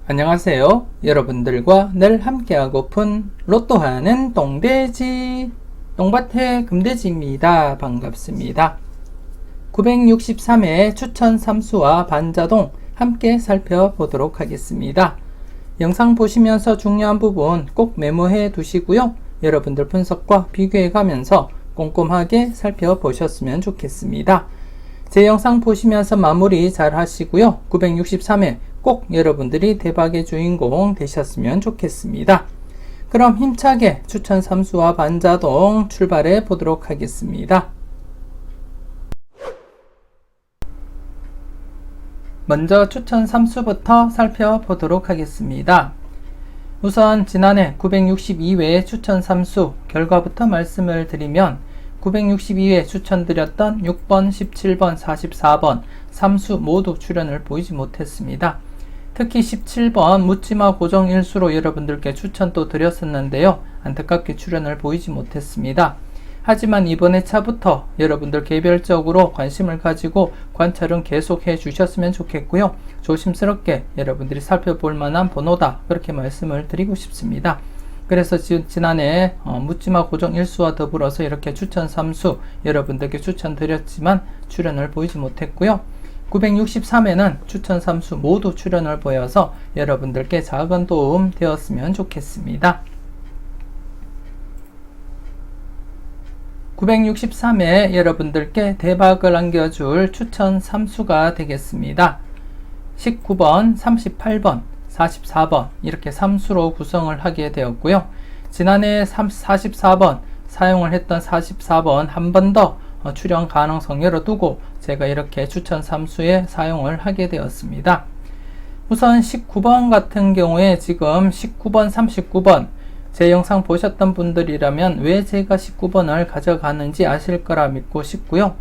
안녕하세요. 여러분들과 늘 함께하고픈 로또 하는 똥돼지 똥밭의 금돼지입니다. 반갑습니다. 963회 추천 삼수와 반자동 함께 살펴보도록 하겠습니다. 영상 보시면서 중요한 부분 꼭 메모해 두시고요. 여러분들 분석과 비교해 가면서 꼼꼼하게 살펴보셨으면 좋겠습니다. 제 영상 보시면서 마무리 잘 하시고요. 963회 꼭 여러분들이 대박의 주인공 되셨으면 좋겠습니다. 그럼 힘차게 추천 삼수와 반자동 출발해 보도록 하겠습니다. 먼저 추천 삼수부터 살펴보도록 하겠습니다. 우선 지난해 962회 추천 삼수 결과부터 말씀을 드리면 962회 추천드렸던 6번, 17번, 44번 삼수 모두 출연을 보이지 못했습니다. 특히 17번 묻지마 고정 일수로 여러분들께 추천 또 드렸었는데요. 안타깝게 출연을 보이지 못했습니다. 하지만 이번 회차부터 여러분들 개별적으로 관심을 가지고 관찰은 계속해 주셨으면 좋겠고요. 조심스럽게 여러분들이 살펴볼 만한 번호다. 그렇게 말씀을 드리고 싶습니다. 그래서 지난해 묻지마 고정 일수와 더불어서 이렇게 추천 3수 여러분들께 추천드렸지만 출연을 보이지 못했고요. 963회는 추천 3수 모두 출연을 보여서 여러분들께 작은 도움 되었으면 좋겠습니다. 963회 여러분들께 대박을 안겨줄 추천 3수가 되겠습니다. 19번, 38번, 44번 이렇게 3수로 구성을 하게 되었고요. 지난해 44번 사용을 했던 44번 한 번 더 출연 가능성 열어두고 제가 이렇게 추천 3수에 사용을 하게 되었습니다. 우선 19번 같은 경우에 지금 19번, 39번 제 영상 보셨던 분들이라면 왜 제가 19번을 가져가는지 아실 거라 믿고 싶고요.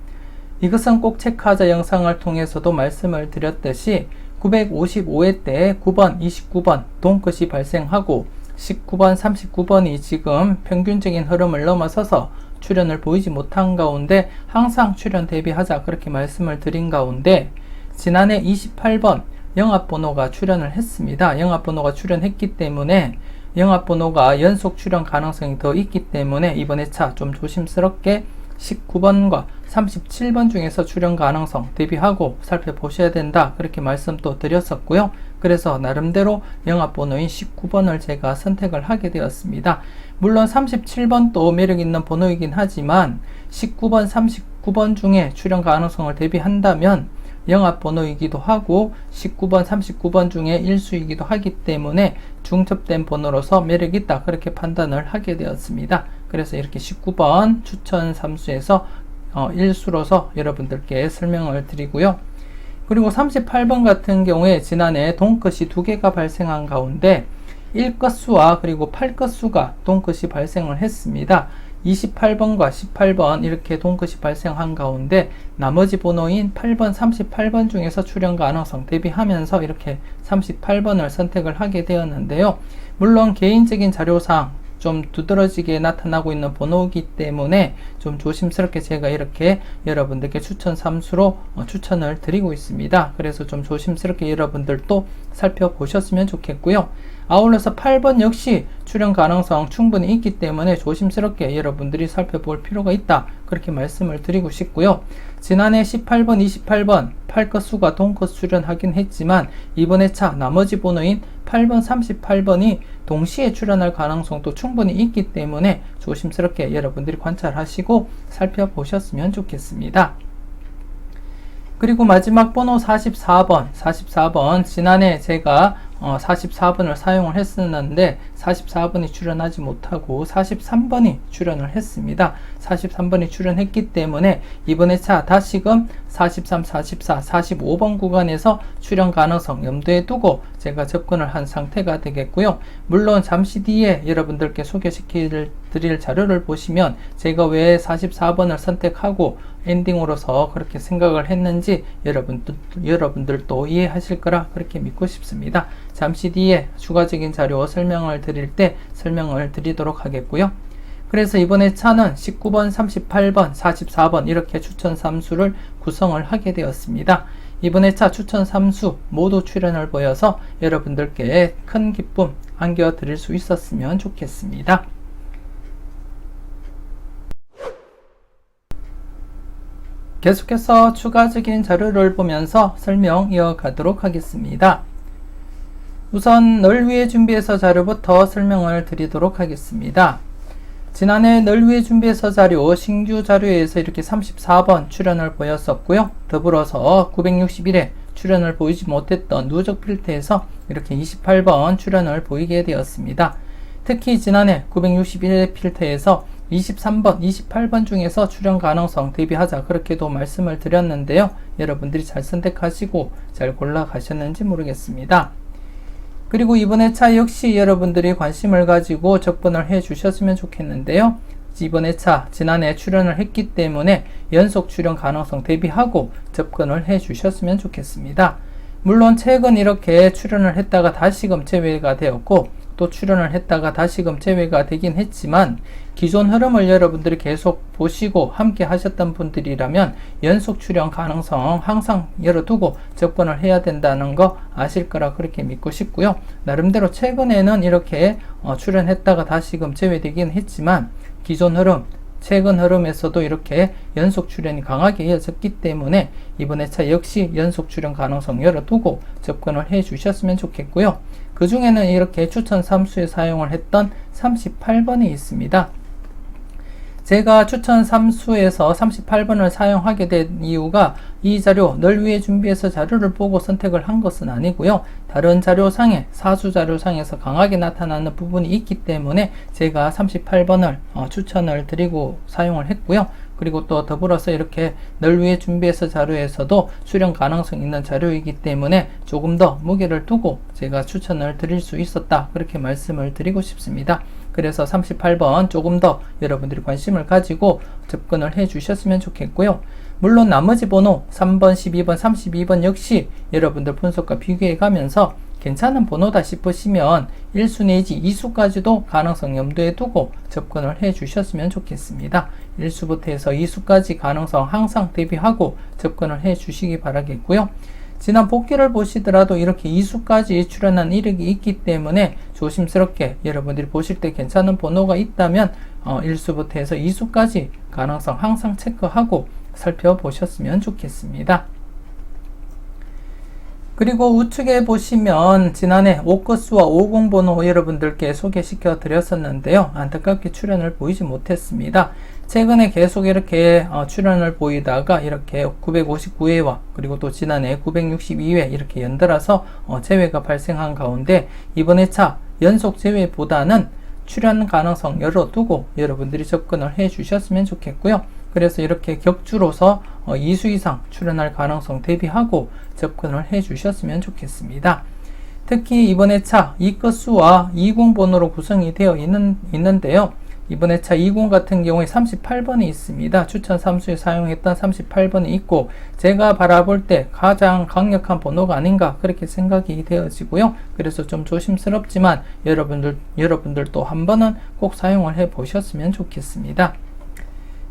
이것은 꼭 체크하자 영상을 통해서도 말씀을 드렸듯이 955회 때 9번, 29번 동끝이 발생하고 19번, 39번이 지금 평균적인 흐름을 넘어서서 출연을 보이지 못한 가운데 항상 출연 대비하자 그렇게 말씀을 드린 가운데 지난해 28번 영합번호가 출연을 했습니다. 영합번호가 출연했기 때문에 영합번호가 연속 출연 가능성이 더 있기 때문에 이번 회차 좀 조심스럽게 19번과 37번 중에서 출연 가능성 대비하고 살펴보셔야 된다 그렇게 말씀 또 드렸었고요. 그래서 나름대로 영합번호인 19번을 제가 선택을 하게 되었습니다. 물론 37번도 매력있는 번호이긴 하지만 19번, 39번 중에 출연 가능성을 대비한다면 영합번호이기도 하고 19번, 39번 중에 1수이기도 하기 때문에 중첩된 번호로서 매력있다 그렇게 판단을 하게 되었습니다. 그래서 이렇게 19번 추천 3수에서 1수로서 여러분들께 설명을 드리고요. 그리고 38번 같은 경우에 지난해 동끝이 2개가 발생한 가운데 1끝수와 그리고 8끝수가 동끝이 발생을 했습니다. 28번과 18번 이렇게 동끝이 발생한 가운데 나머지 번호인 8번, 38번 중에서 출연 가능성 대비하면서 이렇게 38번을 선택을 하게 되었는데요. 물론 개인적인 자료상 좀 두드러지게 나타나고 있는 번호이기 때문에 좀 조심스럽게 제가 이렇게 여러분들께 추천 3수로 추천을 드리고 있습니다. 그래서 좀 조심스럽게 여러분들도 살펴보셨으면 좋겠고요. 아울러서 8번 역시 출연 가능성 충분히 있기 때문에 조심스럽게 여러분들이 살펴볼 필요가 있다 그렇게 말씀을 드리고 싶고요. 지난해 18번, 28번 8끝수가 동끝 출연하긴 했지만 이번 회차 나머지 번호인 8번, 38번이 동시에 출연할 가능성도 충분히 있기 때문에 조심스럽게 여러분들이 관찰하시고 살펴보셨으면 좋겠습니다. 그리고 마지막 번호 44번 지난해 제가 44번을 사용을 했었는데 44번이 출연하지 못하고 43번이 출연을 했습니다. 43번이 출연했기 때문에 이번 회차 다시금 43, 44, 45번 구간에서 출연 가능성 염두에 두고 제가 접근을 한 상태가 되겠고요. 물론 잠시 뒤에 여러분들께 소개시켜드릴 자료를 보시면 제가 왜 44번을 선택하고 엔딩으로서 그렇게 생각을 했는지 여러분들도 이해하실 거라 그렇게 믿고 싶습니다. 잠시 뒤에 추가적인 자료 설명을 드릴 때 설명을 드리도록 하겠고요. 그래서 이번에 차는 19번, 38번, 44번 이렇게 추천 3수를 구성을 하게 되었습니다. 이번 회차 추천 3수 모두 출연을 보여서 여러분들께 큰 기쁨 안겨드릴 수 있었으면 좋겠습니다. 계속해서 추가적인 자료를 보면서 설명 이어가도록 하겠습니다. 우선 널 위해 준비해서 자료부터 설명을 드리도록 하겠습니다. 지난해 널 위해 준비해서 자료 신규 자료에서 이렇게 34번 출연을 보였었고요. 더불어서 961회 출연을 보이지 못했던 누적 필터에서 이렇게 28번 출연을 보이게 되었습니다. 특히 지난해 961회 필터에서 23번, 28번 중에서 출연 가능성 대비하자 그렇게도 말씀을 드렸는데요. 여러분들이 잘 선택하시고 잘 골라가셨는지 모르겠습니다. 그리고 이번 회차 역시 여러분들이 관심을 가지고 접근을 해 주셨으면 좋겠는데요. 이번 회차 지난해 출연을 했기 때문에 연속 출연 가능성 대비하고 접근을 해 주셨으면 좋겠습니다. 물론 최근 이렇게 출연을 했다가 다시금 제외가 되었고 또 출연을 했다가 다시금 제외가 되긴 했지만 기존 흐름을 여러분들이 계속 보시고 함께 하셨던 분들이라면 연속 출연 가능성 항상 열어두고 접근을 해야 된다는 거 아실 거라 그렇게 믿고 싶고요. 나름대로 최근에는 이렇게 출연했다가 다시금 제외되긴 했지만 기존 흐름 최근 흐름에서도 이렇게 연속 출연이 강하게 이어졌기 때문에 이번 회차 역시 연속 출연 가능성 열어두고 접근을 해 주셨으면 좋겠고요. 그 중에는 이렇게 추천 3수에 사용을 했던 38번이 있습니다. 제가 추천 3수에서 38번을 사용하게 된 이유가 이 자료 널 위해 준비해서 자료를 보고 선택을 한 것은 아니고요. 다른 자료상에 사수 자료상에서 강하게 나타나는 부분이 있기 때문에 제가 38번을 추천을 드리고 사용을 했고요. 그리고 또 더불어서 이렇게 널 위해 준비해서 자료에서도 출연 가능성 있는 자료이기 때문에 조금 더 무게를 두고 제가 추천을 드릴 수 있었다 그렇게 말씀을 드리고 싶습니다. 그래서 38번 조금 더 여러분들이 관심을 가지고 접근을 해 주셨으면 좋겠고요. 물론 나머지 번호 3번, 12번, 32번 역시 여러분들 분석과 비교해 가면서 괜찮은 번호다 싶으시면 1수 내지 2수까지도 가능성 염두에 두고 접근을 해 주셨으면 좋겠습니다. 1수부터 해서 2수까지 가능성 항상 대비하고 접근을 해 주시기 바라겠고요. 지난 복귀를 보시더라도 이렇게 2수까지 출연한 이력이 있기 때문에 조심스럽게 여러분들이 보실 때 괜찮은 번호가 있다면 1수부터 해서 2수까지 가능성 항상 체크하고 살펴보셨으면 좋겠습니다. 그리고 우측에 보시면 지난해 5거수와 50번호 여러분들께 소개시켜 드렸었는데요. 안타깝게 출연을 보이지 못했습니다. 최근에 계속 이렇게 출연을 보이다가 이렇게 959회와 그리고 또 지난해 962회 이렇게 연달아서 제외가 발생한 가운데 이번 회차 연속 제외보다는 출연 가능성 열어두고 여러분들이 접근을 해 주셨으면 좋겠고요. 그래서 이렇게 격주로서 2수 이상 출연할 가능성 대비하고 접근을 해 주셨으면 좋겠습니다. 특히 이번 회차 2거수와 20번호로 구성이 되어 있는데요. 이번 회차 20 같은 경우에 38번이 있습니다. 추천 3수에 사용했던 38번이 있고 제가 바라볼 때 가장 강력한 번호가 아닌가 그렇게 생각이 되어지고요. 그래서 좀 조심스럽지만 여러분들도 한 번은 꼭 사용을 해 보셨으면 좋겠습니다.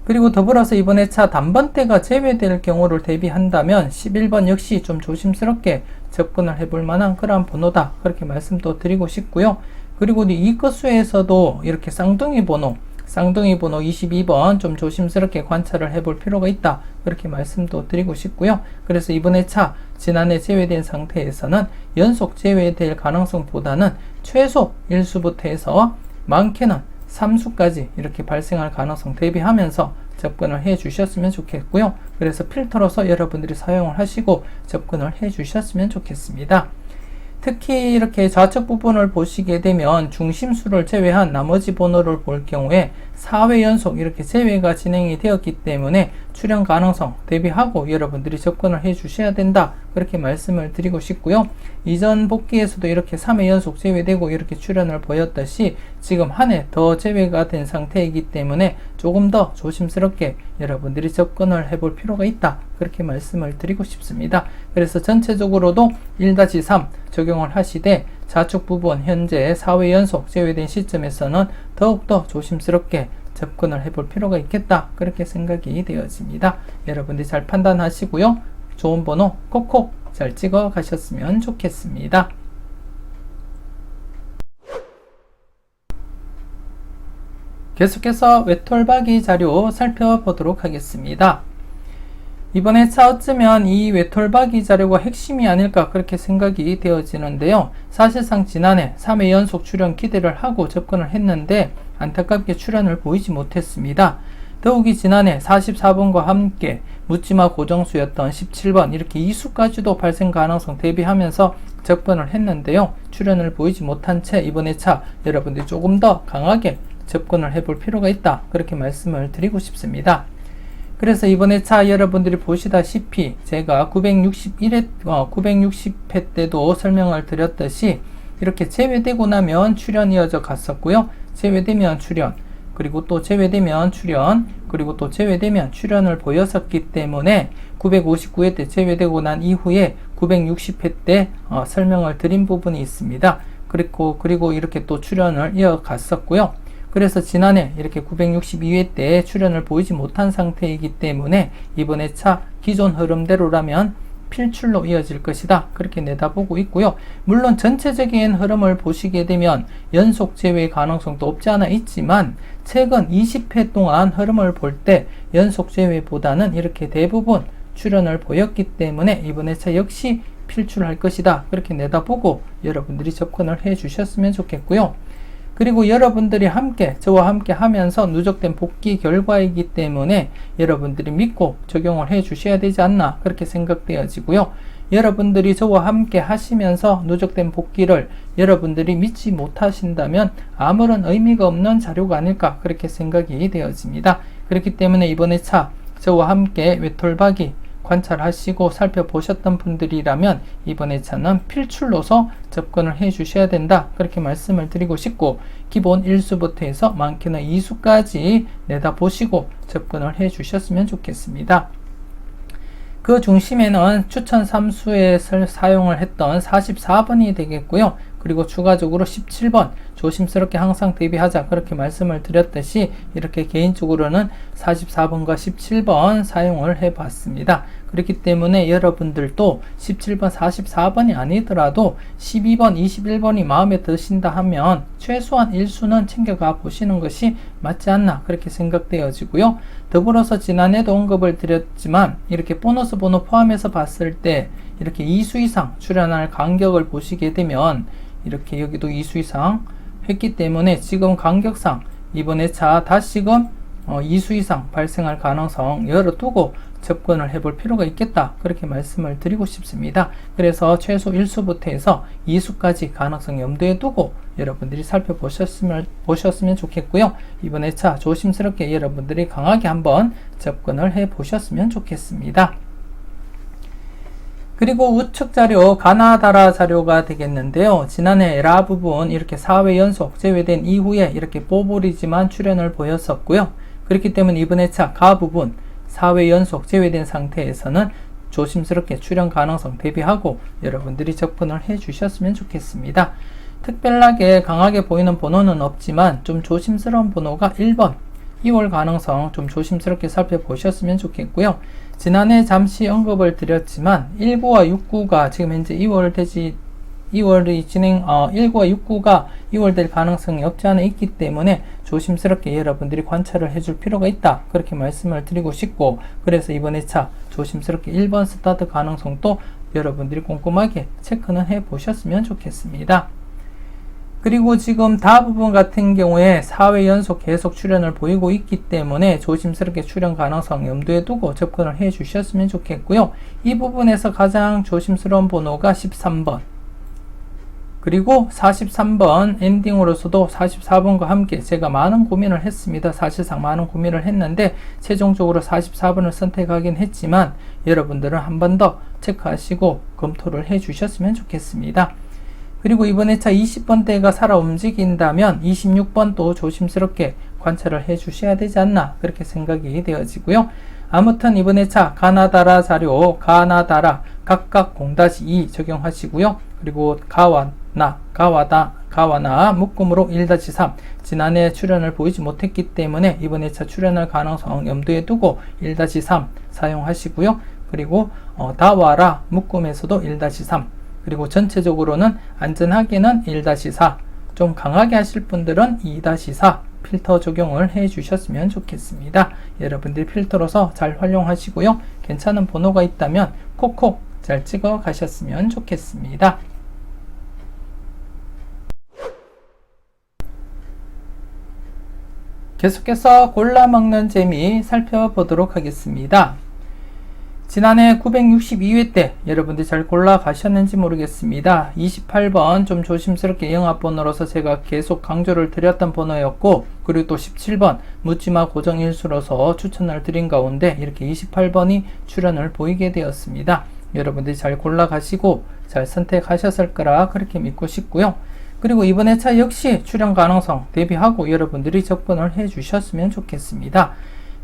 그리고 더불어서 이번 회차 단번대가 제외될 경우를 대비한다면 11번 역시 좀 조심스럽게 접근을 해볼 만한 그러한 번호다 그렇게 말씀도 드리고 싶고요. 그리고 이 거수에서도 이렇게 쌍둥이 번호 22번 좀 조심스럽게 관찰을 해볼 필요가 있다 그렇게 말씀도 드리고 싶고요. 그래서 이번 회차 지난해 제외된 상태에서는 연속 제외될 가능성보다는 최소 1수부터 해서 많게는 3수까지 이렇게 발생할 가능성 대비하면서 접근을 해 주셨으면 좋겠고요. 그래서 필터로서 여러분들이 사용을 하시고 접근을 해 주셨으면 좋겠습니다. 특히 이렇게 좌측 부분을 보시게 되면 중심수를 제외한 나머지 번호를 볼 경우에 4회 연속 이렇게 제외가 진행이 되었기 때문에 출연 가능성 대비하고 여러분들이 접근을 해 주셔야 된다 그렇게 말씀을 드리고 싶고요. 이전 복귀에서도 이렇게 3회 연속 제외되고 이렇게 출연을 보였듯이 지금 한 해 더 제외가 된 상태이기 때문에 조금 더 조심스럽게 여러분들이 접근을 해볼 필요가 있다 그렇게 말씀을 드리고 싶습니다. 그래서 전체적으로도 1-3 적용을 하시되 좌측 부분 현재 4회 연속 제외된 시점에서는 더욱더 조심스럽게 접근을 해볼 필요가 있겠다 그렇게 생각이 되어집니다. 여러분들이 잘 판단하시고요. 좋은 번호 콕콕 잘 찍어 가셨으면 좋겠습니다. 계속해서 외톨박이 자료 살펴보도록 하겠습니다. 이번 회차 어쩌면 이 외톨박이 자료가 핵심이 아닐까 그렇게 생각이 되어지는데요. 사실상 지난해 3회 연속 출연 기대를 하고 접근을 했는데 안타깝게 출연을 보이지 못했습니다. 더욱이 지난해 44번과 함께 묻지마 고정수였던 17번 이렇게 2수까지도 발생 가능성 대비하면서 접근을 했는데요. 출연을 보이지 못한 채 이번 회차 여러분들이 조금 더 강하게 접근을 해볼 필요가 있다 그렇게 말씀을 드리고 싶습니다. 그래서 이번 회차 여러분들이 보시다시피 제가 960회 때도 설명을 드렸듯이 이렇게 제외되고 나면 출연 이어져 갔었고요. 제외되면 출연, 그리고 또 제외되면 출연, 그리고 또 제외되면 출연을 보였었기 때문에 959회 때 제외되고 난 이후에 960회 때 설명을 드린 부분이 있습니다. 그리고 이렇게 또 출연을 이어갔었고요. 그래서 지난해 이렇게 962회 때 출연을 보이지 못한 상태이기 때문에 이번 회차 기존 흐름대로라면 필출로 이어질 것이다 그렇게 내다보고 있고요. 물론 전체적인 흐름을 보시게 되면 연속 제외 가능성도 없지 않아 있지만 최근 20회 동안 흐름을 볼 때 연속 제외보다는 이렇게 대부분 출연을 보였기 때문에 이번 회차 역시 필출할 것이다 그렇게 내다보고 여러분들이 접근을 해 주셨으면 좋겠고요. 그리고 여러분들이 저와 함께 하면서 누적된 복귀 결과이기 때문에 여러분들이 믿고 적용을 해 주셔야 되지 않나 그렇게 생각되어지고요. 여러분들이 저와 함께 하시면서 누적된 복귀를 여러분들이 믿지 못하신다면 아무런 의미가 없는 자료가 아닐까 그렇게 생각이 되어집니다. 그렇기 때문에 이번 회차 저와 함께 외톨박이 관찰하시고 살펴보셨던 분들이라면 이번 회차는 필출로서 접근을 해 주셔야 된다 그렇게 말씀을 드리고 싶고, 기본 1수부터 해서 많게는 2수까지 내다보시고 접근을 해 주셨으면 좋겠습니다. 그 중심에는 추천 3수에 사용을 했던 44번이 되겠고요. 그리고 추가적으로 17번 조심스럽게 항상 대비하자 그렇게 말씀을 드렸듯이 이렇게 개인적으로는 44번과 17번 사용을 해 봤습니다. 그렇기 때문에 여러분들도 17번, 44번이 아니더라도 12번, 21번이 마음에 드신다 하면 최소한 1수는 챙겨가 보시는 것이 맞지 않나 그렇게 생각되어지고요. 더불어서 지난해도 언급을 드렸지만 이렇게 보너스 번호 포함해서 봤을 때 이렇게 2수 이상 출연할 간격을 보시게 되면 이렇게 여기도 2수 이상 했기 때문에 지금 간격상 이번 회차 다시금 2수 이상 발생할 가능성 열어두고 접근을 해볼 필요가 있겠다 그렇게 말씀을 드리고 싶습니다. 그래서 최소 1수부터 해서 2수까지 가능성 염두에 두고 여러분들이 살펴보셨으면 좋겠고요. 이번 회차 조심스럽게 여러분들이 강하게 한번 접근을 해 보셨으면 좋겠습니다. 그리고 우측 자료 가나다라 자료가 되겠는데요. 지난해 에라 부분 이렇게 4회 연속 제외된 이후에 이렇게 뽀보리지만 출연을 보였었고요. 그렇기 때문에 이번 회차 가 부분 4회 연속 제외된 상태에서는 조심스럽게 출연 가능성 대비하고 여러분들이 접근을 해 주셨으면 좋겠습니다. 특별하게 강하게 보이는 번호는 없지만 좀 조심스러운 번호가 1번 2월 가능성 좀 조심스럽게 살펴보셨으면 좋겠고요. 지난해 잠시 언급을 드렸지만 19와 69가 지금 현재 1구와 69가 2월 될 가능성이 없지 않아 있기 때문에 조심스럽게 여러분들이 관찰을 해줄 필요가 있다 그렇게 말씀을 드리고 싶고, 그래서 이번 회차 조심스럽게 1번 스타트 가능성도 여러분들이 꼼꼼하게 체크는 해 보셨으면 좋겠습니다. 그리고 지금 다 부분 같은 경우에 4회 연속 계속 출연을 보이고 있기 때문에 조심스럽게 출연 가능성 염두에 두고 접근을 해 주셨으면 좋겠고요. 이 부분에서 가장 조심스러운 번호가 13번 그리고 43번 엔딩으로서도 44번과 함께 제가 많은 고민을 했습니다. 사실상 많은 고민을 했는데 최종적으로 44번을 선택하긴 했지만 여러분들은 한 번 더 체크하시고 검토를 해 주셨으면 좋겠습니다. 그리고 이번 회차 20번대가 살아 움직인다면 26번도 조심스럽게 관찰을 해 주셔야 되지 않나 그렇게 생각이 되어지고요. 아무튼 이번 회차 가나다라 자료 가나다라 각각 0-2 적용하시고요. 그리고 가와나 묶음으로 1-3 지난해 출연을 보이지 못했기 때문에 이번 회차 출연할 가능성 염두에 두고 1-3 사용하시고요. 그리고 다 와라 묶음에서도 1-3, 그리고 전체적으로는 안전하게는 1-4, 좀 강하게 하실 분들은 2-4 필터 적용을 해 주셨으면 좋겠습니다. 여러분들이 필터로서 잘 활용하시고요. 괜찮은 번호가 있다면 콕콕 잘 찍어 가셨으면 좋겠습니다. 계속해서 골라 먹는 재미 살펴보도록 하겠습니다. 지난해 962회 때 여러분들 잘 골라 가셨는지 모르겠습니다. 28번 좀 조심스럽게 영합번호로서 제가 계속 강조를 드렸던 번호였고, 그리고 또 17번 묻지마 고정일수로서 추천을 드린 가운데 이렇게 28번이 출연을 보이게 되었습니다. 여러분들이 잘 골라 가시고 잘 선택하셨을 거라 그렇게 믿고 싶고요. 그리고 이번 회차 역시 출연 가능성 대비하고 여러분들이 접근을 해 주셨으면 좋겠습니다.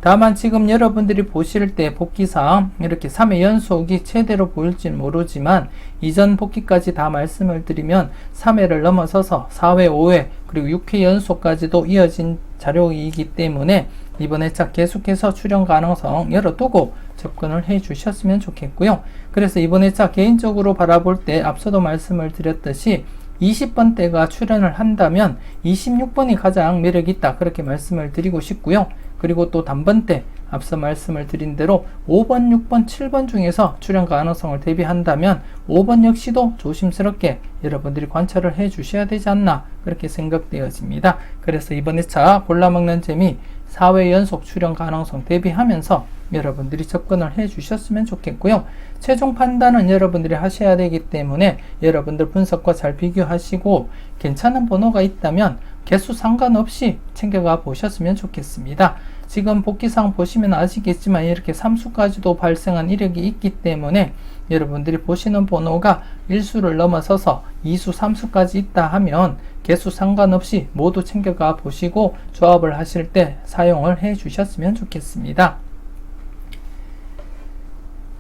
다만 지금 여러분들이 보실 때 복귀상 이렇게 3회 연속이 최대로 보일지는 모르지만 이전 복귀까지 다 말씀을 드리면 3회를 넘어서서 4회, 5회 그리고 6회 연속까지도 이어진 자료이기 때문에 이번 회차 계속해서 출연 가능성 열어두고 접근을 해 주셨으면 좋겠고요. 그래서 이번 회차 개인적으로 바라볼 때 앞서도 말씀을 드렸듯이 20번대가 출연을 한다면 26번이 가장 매력이 있다 그렇게 말씀을 드리고 싶고요. 그리고 또 단번대 앞서 말씀을 드린 대로 5번, 6번, 7번 중에서 출연 가능성을 대비한다면 5번 역시도 조심스럽게 여러분들이 관찰을 해 주셔야 되지 않나 그렇게 생각되어집니다. 그래서 이번 회차 골라먹는 재미 4회 연속 출연 가능성 대비하면서 여러분들이 접근을 해 주셨으면 좋겠고요. 최종 판단은 여러분들이 하셔야 되기 때문에 여러분들 분석과 잘 비교하시고 괜찮은 번호가 있다면 개수 상관없이 챙겨가 보셨으면 좋겠습니다. 지금 복귀상 보시면 아시겠지만 이렇게 3수까지도 발생한 이력이 있기 때문에 여러분들이 보시는 번호가 1수를 넘어서서 2수, 3수까지 있다 하면 개수 상관없이 모두 챙겨가 보시고 조합을 하실 때 사용을 해 주셨으면 좋겠습니다.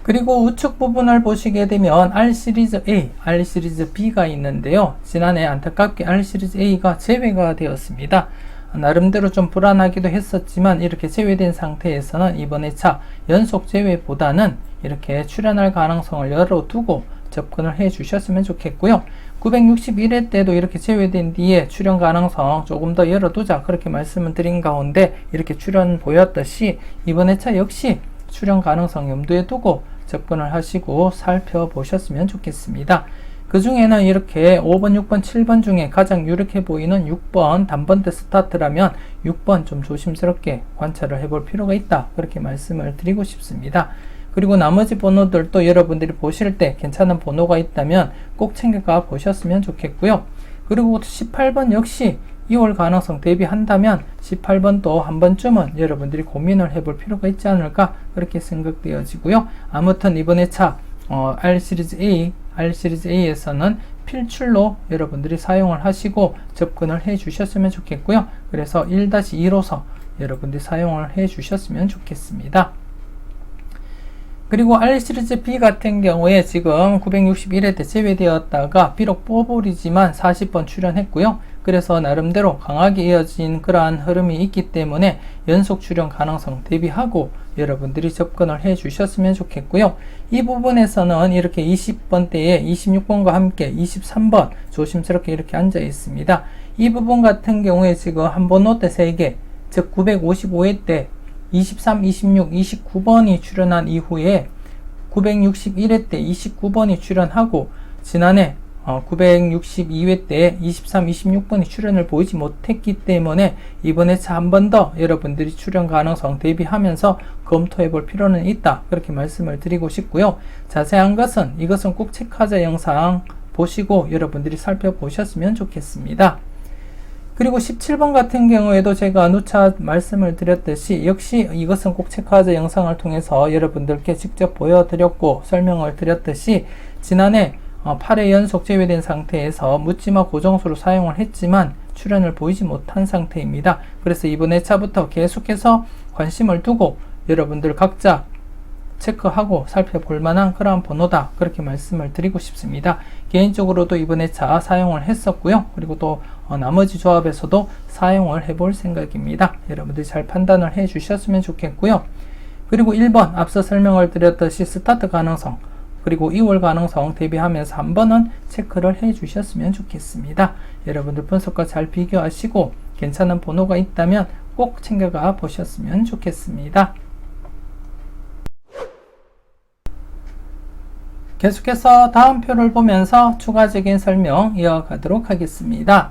그리고 우측 부분을 보시게 되면 R시리즈 A, R시리즈 B가 있는데요. 지난해 안타깝게 R시리즈 A가 제외가 되었습니다. 나름대로 좀 불안하기도 했었지만 이렇게 제외된 상태에서는 이번 회차 연속 제외보다는 이렇게 출연할 가능성을 열어두고 접근을 해 주셨으면 좋겠고요. 961회 때도 이렇게 제외된 뒤에 출연 가능성 조금 더 열어두자 그렇게 말씀을 드린 가운데 이렇게 출연 보였듯이 이번 회차 역시 출연 가능성 염두에 두고 접근을 하시고 살펴보셨으면 좋겠습니다. 그 중에는 이렇게 5번, 6번, 7번 중에 가장 유력해 보이는 6번 단번대 스타트라면 6번 좀 조심스럽게 관찰을 해볼 필요가 있다 그렇게 말씀을 드리고 싶습니다. 그리고 나머지 번호들도 여러분들이 보실 때 괜찮은 번호가 있다면 꼭 챙겨가 보셨으면 좋겠고요. 그리고 18번 역시 2월 가능성 대비한다면 18번도 한 번쯤은 여러분들이 고민을 해볼 필요가 있지 않을까 그렇게 생각되어지고요. 아무튼 이번 회차 R시리즈 A에서는 필출로 여러분들이 사용을 하시고 접근을 해 주셨으면 좋겠고요. 그래서 1-2로서 여러분들이 사용을 해 주셨으면 좋겠습니다. 그리고 R시리즈 B 같은 경우에 지금 961회 때 제외되었다가 비록 뽀볼이지만 40번 출연했고요. 그래서 나름대로 강하게 이어진 그러한 흐름이 있기 때문에 연속 출연 가능성 대비하고 여러분들이 접근을 해 주셨으면 좋겠고요. 이 부분에서는 이렇게 20번대에 26번과 함께 23번 조심스럽게 이렇게 앉아 있습니다. 이 부분 같은 경우에 지금 한 번호 때 3개, 즉 955회 때 23, 26, 29번이 출연한 이후에 961회 때 29번이 출연하고 지난해 962회 때 23, 26번이 출연을 보이지 못했기 때문에 이번 회차 한 번 더 여러분들이 출연 가능성 대비하면서 검토해 볼 필요는 있다 그렇게 말씀을 드리고 싶고요. 자세한 것은 이것은 꼭 체크하자 영상 보시고 여러분들이 살펴보셨으면 좋겠습니다. 그리고 17번 같은 경우에도 제가 누차 말씀을 드렸듯이 역시 이것은 꼭 체크하자 영상을 통해서 여러분들께 직접 보여드렸고 설명을 드렸듯이 지난해 8회 연속 제외된 상태에서 묻지마 고정수로 사용을 했지만 출연을 보이지 못한 상태입니다. 그래서 이번 회차부터 계속해서 관심을 두고 여러분들 각자 체크하고 살펴볼 만한 그러한 번호다 그렇게 말씀을 드리고 싶습니다. 개인적으로도 이번 회차 사용을 했었고요. 그리고 또 나머지 조합에서도 사용을 해볼 생각입니다. 여러분들이 잘 판단을 해 주셨으면 좋겠고요. 그리고 1번 앞서 설명을 드렸듯이 스타트 가능성 그리고 2월 가능성 대비하면서 한번은 체크를 해 주셨으면 좋겠습니다. 여러분들 분석과 잘 비교하시고 괜찮은 번호가 있다면 꼭 챙겨가 보셨으면 좋겠습니다. 계속해서 다음 표를 보면서 추가적인 설명 이어가도록 하겠습니다.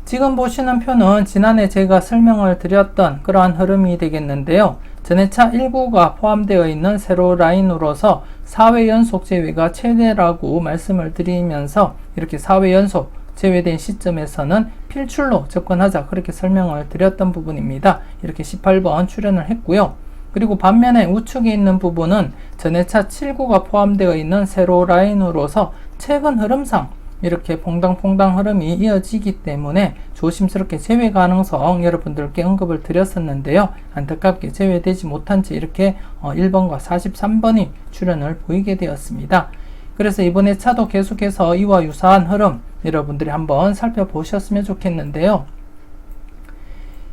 지금 보시는 표는 지난해 제가 설명을 드렸던 그러한 흐름이 되겠는데요. 전해차 1구가 포함되어 있는 세로 라인으로서 4회 연속 제외가 최대라고 말씀을 드리면서 이렇게 4회 연속 제외된 시점에서는 필출로 접근하자 그렇게 설명을 드렸던 부분입니다. 이렇게 18번 출연을 했고요. 그리고 반면에 우측에 있는 부분은 전해차 7구가 포함되어 있는 세로 라인으로서 최근 흐름상 이렇게 퐁당퐁당 흐름이 이어지기 때문에 조심스럽게 제외 가능성 여러분들께 언급을 드렸었는데요. 안타깝게 제외되지 못한 채 이렇게 1번과 43번이 출현을 보이게 되었습니다. 그래서 이번에 차도 계속해서 이와 유사한 흐름 여러분들이 한번 살펴보셨으면 좋겠는데요.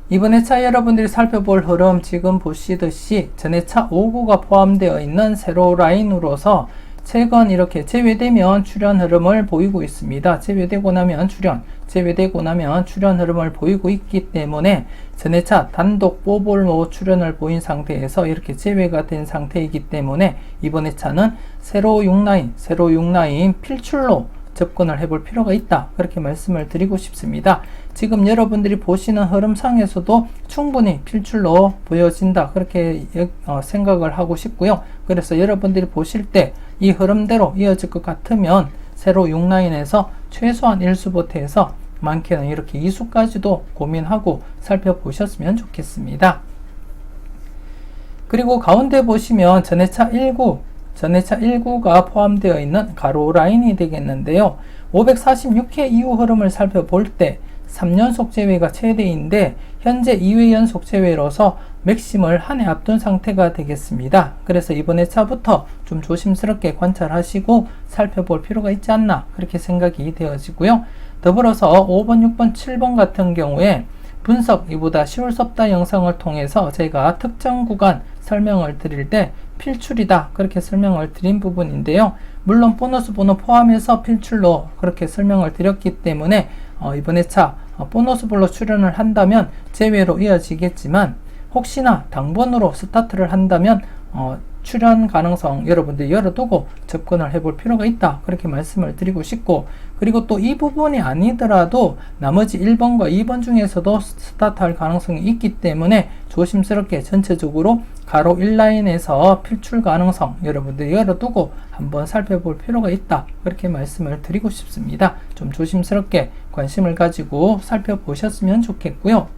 이번에 차 여러분들이 살펴볼 흐름 지금 보시듯이 전에 차 5구가 포함되어 있는 세로 라인으로서 최근 이렇게 제외되면 출현 흐름을 보이고 있습니다. 제외되고 나면 출현, 제외되고 나면 출현 흐름을 보이고 있기 때문에 전해차 단독 뽀볼로 출현을 보인 상태에서 이렇게 제외가 된 상태이기 때문에 이번에 차는 세로 6라인 필출로 접근을 해볼 필요가 있다. 그렇게 말씀을 드리고 싶습니다. 지금 여러분들이 보시는 흐름상에서도 충분히 필출로 보여진다. 그렇게 생각을 하고 싶고요. 그래서 여러분들이 보실 때 이 흐름대로 이어질 것 같으면 세로 6라인에서 최소한 1수부터 해서 많게는 이렇게 2수까지도 고민하고 살펴보셨으면 좋겠습니다. 그리고 가운데 보시면 전해차 1구가 포함되어 있는 가로 라인이 되겠는데요. 546회 이후 흐름을 살펴볼 때 3연속 제외가 최대인데 현재 2회 연속 제외로서 맥심을 한 해 앞둔 상태가 되겠습니다. 그래서 이번에 차부터 좀 조심스럽게 관찰하시고 살펴볼 필요가 있지 않나 그렇게 생각이 되어지고요. 더불어서 5번, 6번, 7번 같은 경우에 분석 이보다 쉬울 수 없다 영상을 통해서 제가 특정 구간 설명을 드릴 때 필출이다 그렇게 설명을 드린 부분인데요. 물론 보너스 번호 포함해서 필출로 그렇게 설명을 드렸기 때문에 이번에 차 보너스 번호 출연을 한다면 제외로 이어지겠지만 혹시나 당번으로 스타트를 한다면 출연 가능성 여러분들이 열어두고 접근을 해볼 필요가 있다 그렇게 말씀을 드리고 싶고, 그리고 또 이 부분이 아니더라도 나머지 1번과 2번 중에서도 스타트할 가능성이 있기 때문에 조심스럽게 전체적으로 가로 1라인에서 필출 가능성 여러분들이 열어두고 한번 살펴볼 필요가 있다 그렇게 말씀을 드리고 싶습니다. 좀 조심스럽게 관심을 가지고 살펴보셨으면 좋겠고요.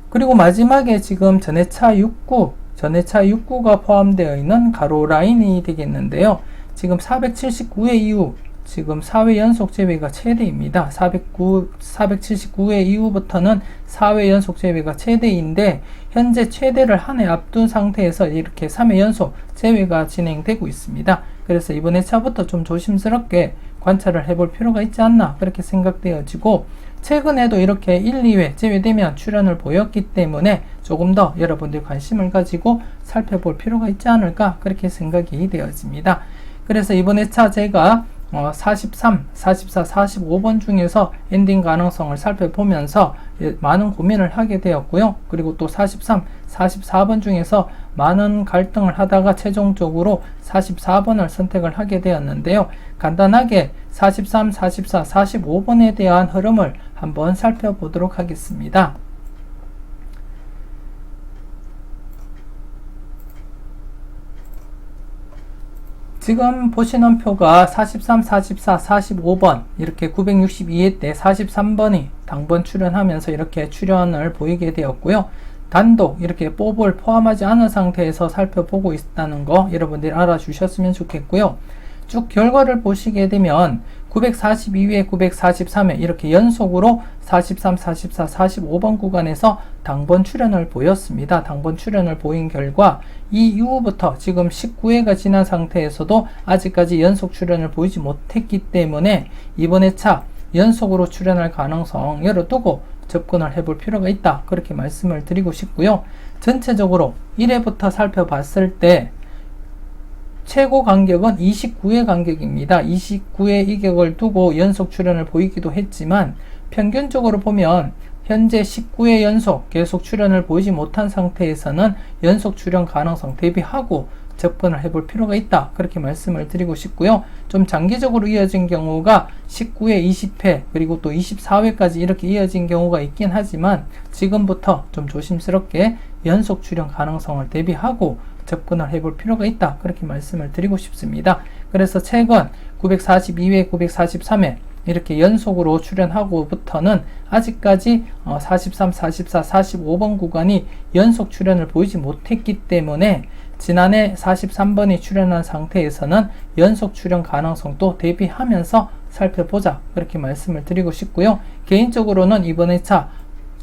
그리고 마지막에 지금 전해차 6구가 포함되어 있는 가로 라인이 되겠는데요. 지금 479회 이후 지금 4회 연속 제외가 최대입니다. 479회 이후부터는 4회 연속 제외가 최대인데 현재 최대를 한 해 앞둔 상태에서 이렇게 3회 연속 제외가 진행되고 있습니다. 그래서 이번 회차부터 좀 조심스럽게 관찰을 해볼 필요가 있지 않나 그렇게 생각되어지고, 최근에도 이렇게 1, 2회 제외되면 출현을 보였기 때문에 조금 더 여러분들 관심을 가지고 살펴볼 필요가 있지 않을까 그렇게 생각이 되어집니다. 그래서 이번 회차 제가 43, 44, 45번 중에서 엔딩 가능성을 살펴보면서 많은 고민을 하게 되었고요. 그리고 또 43, 44번 중에서 많은 갈등을 하다가 최종적으로 44번을 선택을 하게 되었는데요. 간단하게 43, 44, 45번에 대한 흐름을 한번 살펴보도록 하겠습니다. 지금 보시는 표가 43, 44, 45번 이렇게 962회 때 43번이 당번 출연하면서 이렇게 출연을 보이게 되었고요. 단독 이렇게 뽀볼 포함하지 않은 상태에서 살펴보고 있다는 거 여러분들이 알아주셨으면 좋겠고요. 쭉 결과를 보시게 되면 942회, 943회 이렇게 연속으로 43, 44, 45번 구간에서 당번 출현을 보였습니다. 당번 출현을 보인 결과 이 이후부터 지금 19회가 지난 상태에서도 아직까지 연속 출현을 보이지 못했기 때문에 이번에 차 연속으로 출현할 가능성 열어두고 접근을 해볼 필요가 있다 그렇게 말씀을 드리고 싶고요. 전체적으로 1회부터 살펴봤을 때 최고 간격은 29회 간격입니다. 29회 이격을 두고 연속 출현을 보이기도 했지만 평균적으로 보면 현재 19회 연속 계속 출현을 보이지 못한 상태에서는 연속 출현 가능성 대비하고 접근을 해볼 필요가 있다. 그렇게 말씀을 드리고 싶고요. 좀 장기적으로 이어진 경우가 19회, 20회, 그리고 또 24회까지 이렇게 이어진 경우가 있긴 하지만 지금부터 좀 조심스럽게 연속 출현 가능성을 대비하고 접근을 해볼 필요가 있다. 그렇게 말씀을 드리고 싶습니다. 그래서 최근 942회, 943회 이렇게 연속으로 출현하고부터는 아직까지 43, 44, 45번 구간이 연속 출현을 보이지 못했기 때문에 지난해 43번이 출현한 상태에서는 연속 출현 가능성도 대비하면서 살펴보자. 그렇게 말씀을 드리고 싶고요. 개인적으로는 이번 회차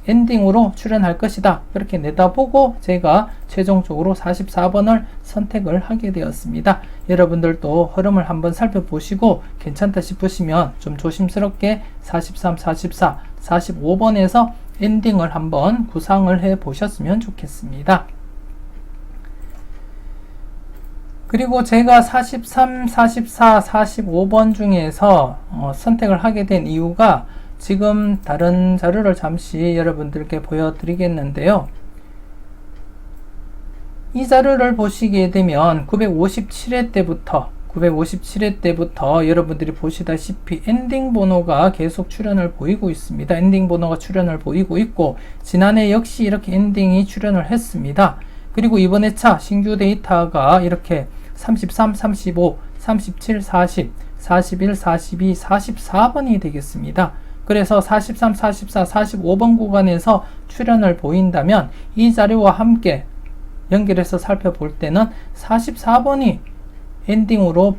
엔딩으로 출연할 것이다. 그렇게 내다보고 제가 최종적으로 44번을 선택을 하게 되었습니다. 여러분들도 흐름을 한번 살펴보시고 괜찮다 싶으시면 좀 조심스럽게 43, 44, 45번에서 엔딩을 한번 구상을 해 보셨으면 좋겠습니다. 그리고 제가 43, 44, 45번 중에서 선택을 하게 된 이유가 지금 다른 자료를 잠시 여러분들께 보여드리겠는데요. 이 자료를 보시게 되면 957회 때부터 여러분들이 보시다시피 엔딩 번호가 계속 출현을 보이고 있습니다. 엔딩 번호가 출현을 보이고 있고 지난해 역시 이렇게 엔딩이 출현을 했습니다. 그리고 이번 회차 신규 데이터가 이렇게 33, 35, 37, 40, 41, 42, 44번이 되겠습니다. 그래서 43, 44, 45번 구간에서 출현을 보인다면 이 자료와 함께 연결해서 살펴볼 때는 44번이 엔딩으로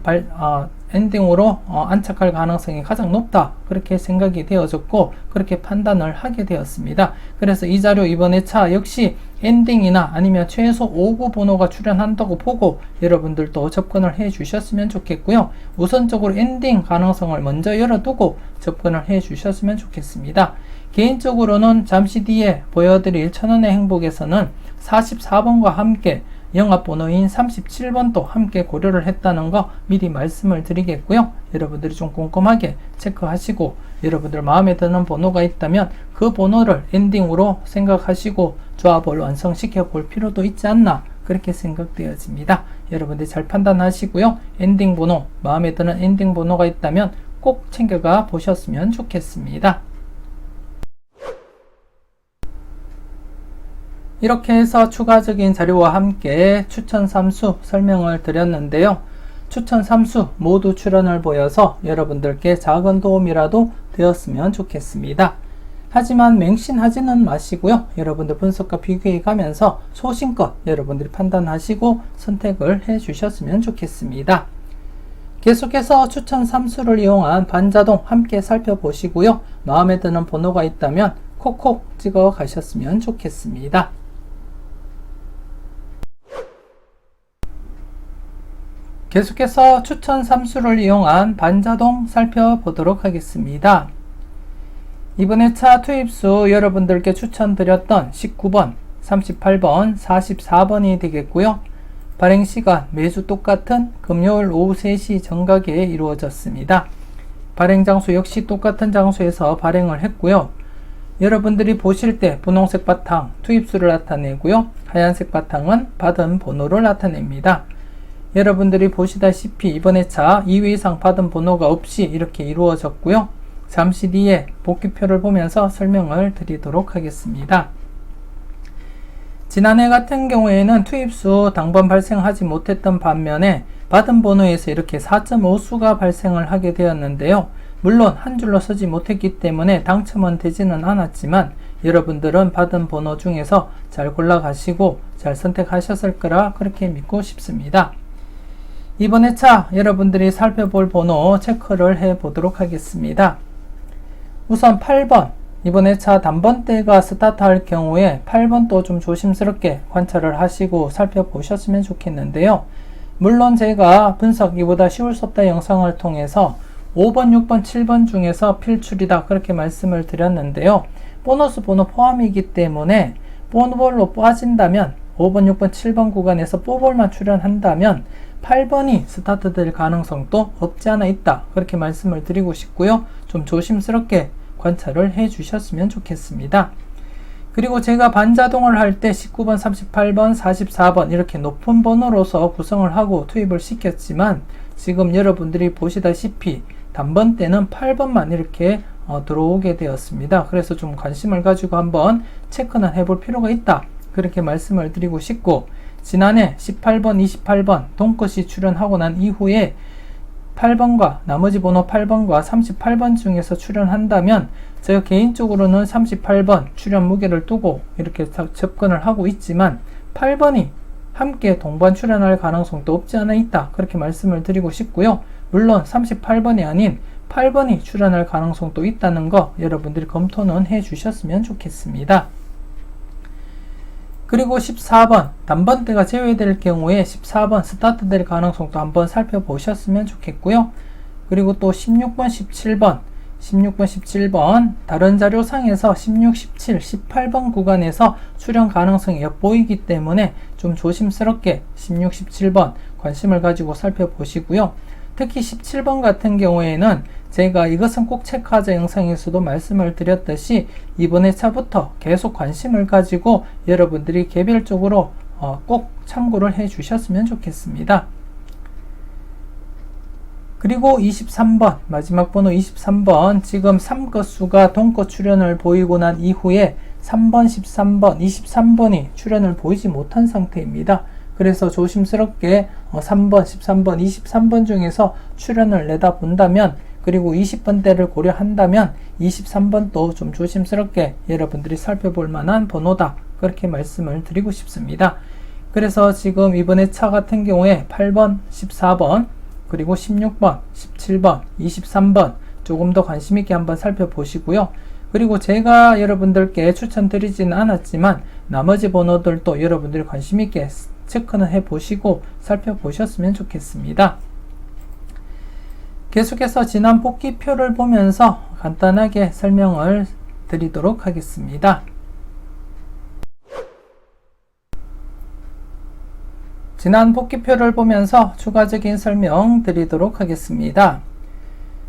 안착할 가능성이 가장 높다. 그렇게 생각이 되어졌고 그렇게 판단을 하게 되었습니다. 그래서 이 자료 이번 회차 역시 엔딩이나 아니면 최소 5구 번호가 출현한다고 보고 여러분들도 접근을 해 주셨으면 좋겠고요. 우선적으로 엔딩 가능성을 먼저 열어두고 접근을 해 주셨으면 좋겠습니다. 개인적으로는 잠시 뒤에 보여드릴 천원의 행복에서는 44번과 함께 영합번호인 37번도 함께 고려를 했다는 거 미리 말씀을 드리겠고요. 여러분들이 좀 꼼꼼하게 체크하시고 여러분들 마음에 드는 번호가 있다면 그 번호를 엔딩으로 생각하시고 조합을 완성시켜 볼 필요도 있지 않나 그렇게 생각되어집니다. 여러분들 잘 판단하시고요. 엔딩 번호, 마음에 드는 엔딩 번호가 있다면 꼭 챙겨가 보셨으면 좋겠습니다. 이렇게 해서 추가적인 자료와 함께 추천 3수 설명을 드렸는데요. 추천 3수 모두 출현을 보여서 여러분들께 작은 도움이라도 되었으면 좋겠습니다. 하지만 맹신하지는 마시고요. 여러분들 분석과 비교해 가면서 소신껏 여러분들이 판단하시고 선택을 해 주셨으면 좋겠습니다. 계속해서 추천 3수를 이용한 반자동 함께 살펴보시고요. 마음에 드는 번호가 있다면 콕콕 찍어 가셨으면 좋겠습니다. 계속해서 추천 3수를 이용한 반자동 살펴보도록 하겠습니다. 이번 회차 투입수 여러분들께 추천드렸던 19번, 38번, 44번이 되겠고요. 발행시간 매주 똑같은 금요일 오후 3시 정각에 이루어졌습니다. 발행장소 역시 똑같은 장소에서 발행을 했고요. 여러분들이 보실 때 분홍색 바탕 투입수를 나타내고요. 하얀색 바탕은 받은 번호를 나타냅니다. 여러분들이 보시다시피 이번 회차 2회 이상 받은 번호가 없이 이렇게 이루어졌고요. 잠시 뒤에 복귀표를 보면서 설명을 드리도록 하겠습니다. 지난해 같은 경우에는 투입수 당번 발생하지 못했던 반면에 받은 번호에서 이렇게 4.5수가 발생을 하게 되었는데요. 물론 한 줄로 서지 못했기 때문에 당첨은 되지는 않았지만 여러분들은 받은 번호 중에서 잘 골라가시고 잘 선택하셨을 거라 그렇게 믿고 싶습니다. 이번 회차 여러분들이 살펴볼 번호 체크를 해 보도록 하겠습니다. 우선 8번, 이번 회차 단번대가 스타트할 경우에 8번도 좀 조심스럽게 관찰을 하시고 살펴보셨으면 좋겠는데요. 물론 제가 분석 이보다 쉬울 수 없다 영상을 통해서 5번, 6번, 7번 중에서 필출이다 그렇게 말씀을 드렸는데요. 보너스 번호 포함이기 때문에 보너볼로 빠진다면 5번, 6번, 7번 구간에서 뽀볼만 출현한다면 8번이 스타트 될 가능성도 없지 않아 있다. 그렇게 말씀을 드리고 싶고요. 좀 조심스럽게 관찰을 해 주셨으면 좋겠습니다. 그리고 제가 반자동을 할 때 19번, 38번, 44번 이렇게 높은 번호로서 구성을 하고 투입을 시켰지만 지금 여러분들이 보시다시피 단번 때는 8번만 이렇게 들어오게 되었습니다. 그래서 좀 관심을 가지고 한번 체크는 해볼 필요가 있다. 그렇게 말씀을 드리고 싶고, 지난해 18번, 28번 동컷이 출현하고 난 이후에 8번과 나머지 번호 8번과 38번 중에서 출현한다면 제가 개인적으로는 38번 출현 무게를 두고 이렇게 접근을 하고 있지만 8번이 함께 동반 출현할 가능성도 없지 않아 있다. 그렇게 말씀을 드리고 싶고요. 물론 38번이 아닌 8번이 출현할 가능성도 있다는 거 여러분들이 검토는 해 주셨으면 좋겠습니다. 그리고 14번 단번대가 제외될 경우에 14번 스타트 될 가능성도 한번 살펴보셨으면 좋겠고요. 그리고 또 16번, 17번 다른 자료상에서 16, 17, 18번 구간에서 출현 가능성이 엿보이기 때문에 좀 조심스럽게 16, 17번 관심을 가지고 살펴보시고요. 특히 17번 같은 경우에는 제가 이것은 꼭 체크하자 영상에서도 말씀을 드렸듯이 이번 회차부터 계속 관심을 가지고 여러분들이 개별적으로 꼭 참고를 해 주셨으면 좋겠습니다. 그리고 23번 마지막 번호 23번 지금 3것수가 동것 출현을 보이고 난 이후에 3번, 13번, 23번이 출현을 보이지 못한 상태입니다. 그래서 조심스럽게 3번, 13번, 23번 중에서 출현을 내다본다면 그리고 20번대를 고려한다면 23번도 좀 조심스럽게 여러분들이 살펴볼 만한 번호다. 그렇게 말씀을 드리고 싶습니다. 그래서 지금 이번에 차 같은 경우에 8번, 14번, 그리고 16번, 17번, 23번 조금 더 관심 있게 한번 살펴보시고요. 그리고 제가 여러분들께 추천드리지는 않았지만 나머지 번호들도 여러분들이 관심 있게 체크는 해보시고 살펴보셨으면 좋겠습니다. 계속해서 지난 복귀표를 보면서 간단하게 설명을 드리도록 하겠습니다. 지난 복귀표를 보면서 추가적인 설명 드리도록 하겠습니다.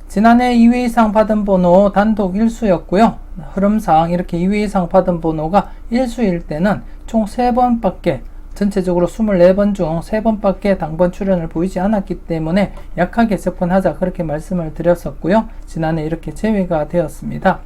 지난해 2회 이상 받은 번호 단독 1수였고요. 흐름상 이렇게 2회 이상 받은 번호가 1수일 때는 총 3번밖에 전체적으로 24번 중 3번밖에 당번 출현을 보이지 않았기 때문에 약하게 접근하자 그렇게 말씀을 드렸었고요. 지난해 이렇게 제외가 되었습니다.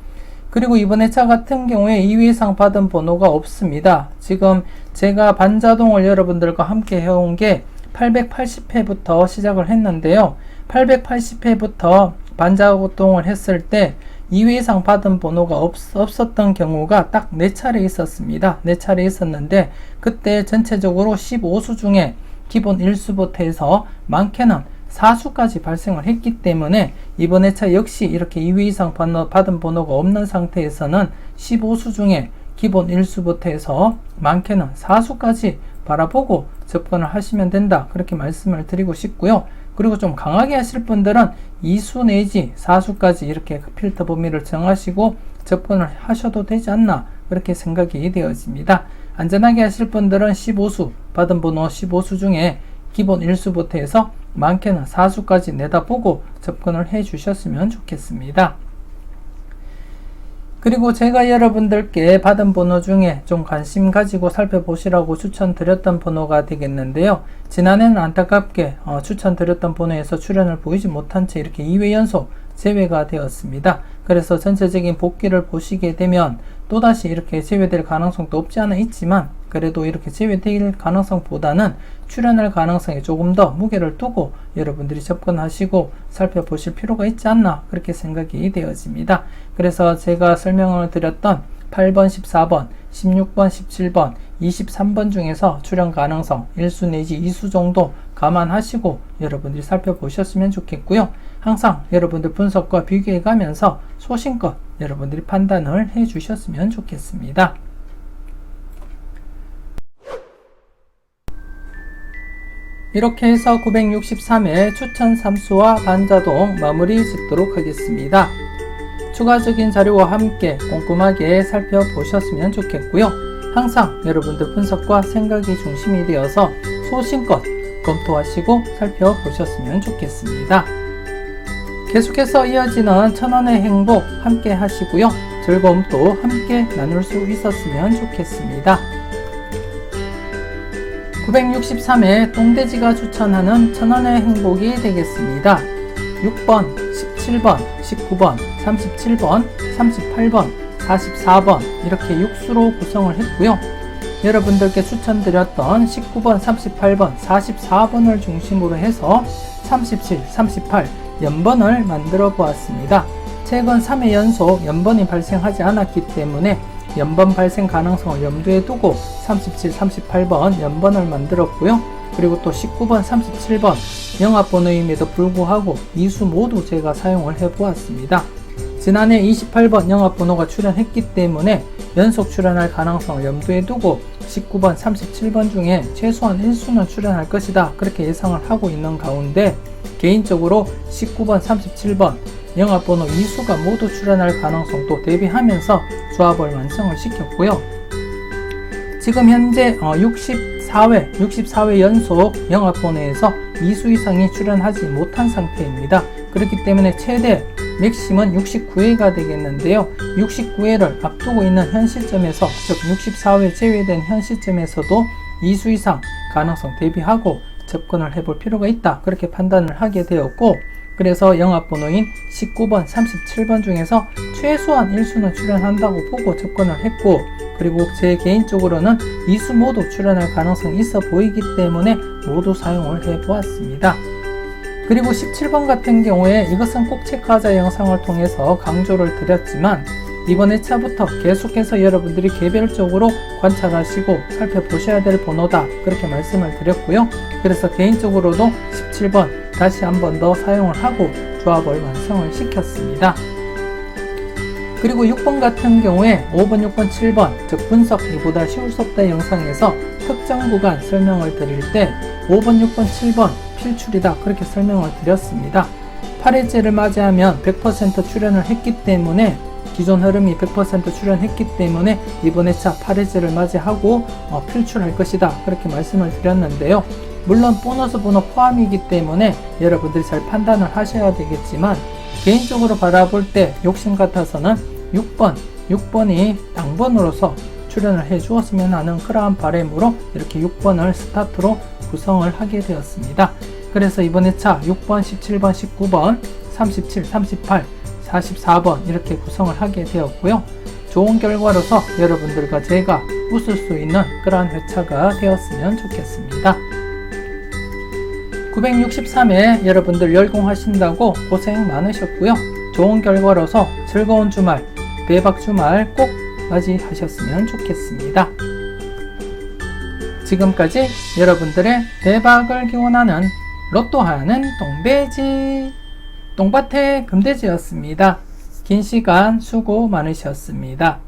그리고 이번 회차 같은 경우에 2회 이상 받은 번호가 없습니다. 지금 제가 반자동을 여러분들과 함께 해온 게 880회부터 시작을 했는데요. 880회부터 반자동을 했을 때 2회 이상 받은 번호가 없었던 경우가 딱 4차례 있었습니다. 4차례 있었는데 그때 전체적으로 15수 중에 기본 1수부터 해서 많게는 4수까지 발생을 했기 때문에 이번 회차 역시 이렇게 2회 이상 받은 번호가 없는 상태에서는 15수 중에 기본 1수부터 해서 많게는 4수까지 바라보고 접근을 하시면 된다. 그렇게 말씀을 드리고 싶고요. 그리고 좀 강하게 하실 분들은 2수 내지 4수까지 이렇게 필터 범위를 정하시고 접근을 하셔도 되지 않나 그렇게 생각이 되어집니다. 안전하게 하실 분들은 15수 받은 번호 15수 중에 기본 1수부터 해서 많게는 4수까지 내다보고 접근을 해 주셨으면 좋겠습니다. 그리고 제가 여러분들께 받은 번호 중에 좀 관심 가지고 살펴보시라고 추천드렸던 번호가 되겠는데요. 지난해는 안타깝게 추천드렸던 번호에서 출현을 보이지 못한 채 이렇게 2회 연속 제외가 되었습니다. 그래서 전체적인 복귀를 보시게 되면 또다시 이렇게 제외될 가능성도 없지 않아 있지만 그래도 이렇게 제외될 가능성보다는 출현할 가능성에 조금 더 무게를 두고 여러분들이 접근하시고 살펴보실 필요가 있지 않나 그렇게 생각이 되어집니다. 그래서 제가 설명을 드렸던 8번, 14번, 16번, 17번, 23번 중에서 출현 가능성 1수 내지 2수 정도 감안하시고 여러분들이 살펴보셨으면 좋겠고요. 항상 여러분들 분석과 비교해 가면서 소신껏 여러분들이 판단을 해 주셨으면 좋겠습니다. 이렇게 해서 963회 추천 3수와 반자동 마무리 짓도록 하겠습니다. 추가적인 자료와 함께 꼼꼼하게 살펴보셨으면 좋겠고요. 항상 여러분들 분석과 생각이 중심이 되어서 소신껏 검토하시고 살펴보셨으면 좋겠습니다. 계속해서 이어지는 천원의 행복 함께 하시고요. 즐거움도 함께 나눌 수 있었으면 좋겠습니다. 963회 똥돼지가 추천하는 천원의 행복이 되겠습니다. 6번, 17번, 19번, 37번, 38번, 44번 이렇게 6수로 구성을 했고요. 여러분들께 추천드렸던 19번, 38번, 44번을 중심으로 해서 37, 38 연번을 만들어 보았습니다. 최근 3회 연속 연번이 발생하지 않았기 때문에 연번 발생 가능성을 염두에 두고 37, 38번 연번을 만들었고요. 그리고 또 19번, 37번 영합번호임에도 불구하고 2수 모두 제가 사용을 해보았습니다. 지난해 28번 영합번호가 출현했기 때문에 연속 출현할 가능성을 염두에 두고 19번, 37번 중에 최소한 1수는 출현할 것이다 그렇게 예상을 하고 있는 가운데 개인적으로 19번, 37번 영합번호 2수가 모두 출현할 가능성도 대비하면서 조합을 완성을 시켰고요. 지금 현재 64회 연속 영합번호에서 2수 이상이 출현하지 못한 상태입니다. 그렇기 때문에 최대 맥심은 69회가 되겠는데요. 69회를 앞두고 있는 현 시점에서, 즉 64회 제외된 현 시점에서도 2수 이상 가능성 대비하고 접근을 해볼 필요가 있다 그렇게 판단을 하게 되었고, 그래서 영합번호인 19번, 37번 중에서 최소한 1수는 출현한다고 보고 접근을 했고, 그리고 제 개인적으로는 2수 모두 출현할 가능성이 있어 보이기 때문에 모두 사용을 해보았습니다. 그리고 17번 같은 경우에 이것은 꼭 체크하자 영상을 통해서 강조를 드렸지만 이번 회차부터 계속해서 여러분들이 개별적으로 관찰하시고 살펴보셔야 될 번호다 그렇게 말씀을 드렸고요. 그래서 개인적으로도 17번 다시 한 번 더 사용을 하고 조합을 완성을 시켰습니다. 그리고 6번 같은 경우에 5번, 6번, 7번 즉 분석이보다 쉬울 수 없다 영상에서 특정 구간 설명을 드릴 때 5번, 6번, 7번 필출이다 그렇게 설명을 드렸습니다. 8회째를 맞이하면 100% 출현을 했기 때문에 기존 흐름이 100% 출현했기 때문에 이번 회차 8회째를 맞이하고 필출할 것이다 그렇게 말씀을 드렸는데요. 물론 보너스 번호 포함이기 때문에 여러분들이 잘 판단을 하셔야 되겠지만 개인적으로 바라볼 때 욕심 같아서는 6번이 당번으로서 출연을 해 주었으면 하는 그러한 바람으로 이렇게 6번을 스타트로 구성을 하게 되었습니다. 그래서 이번 회차 6번, 17번, 19번, 37, 38, 44번 이렇게 구성을 하게 되었고요. 좋은 결과로서 여러분들과 제가 웃을 수 있는 그러한 회차가 되었으면 좋겠습니다. 963회 여러분들 열공하신다고 고생 많으셨고요. 좋은 결과로서 즐거운 주말, 대박 주말 꼭 맞이하셨으면 좋겠습니다. 지금까지 여러분들의 대박을 기원하는 로또하는 똥돼지, 똥밭의 금돼지였습니다. 긴 시간 수고 많으셨습니다.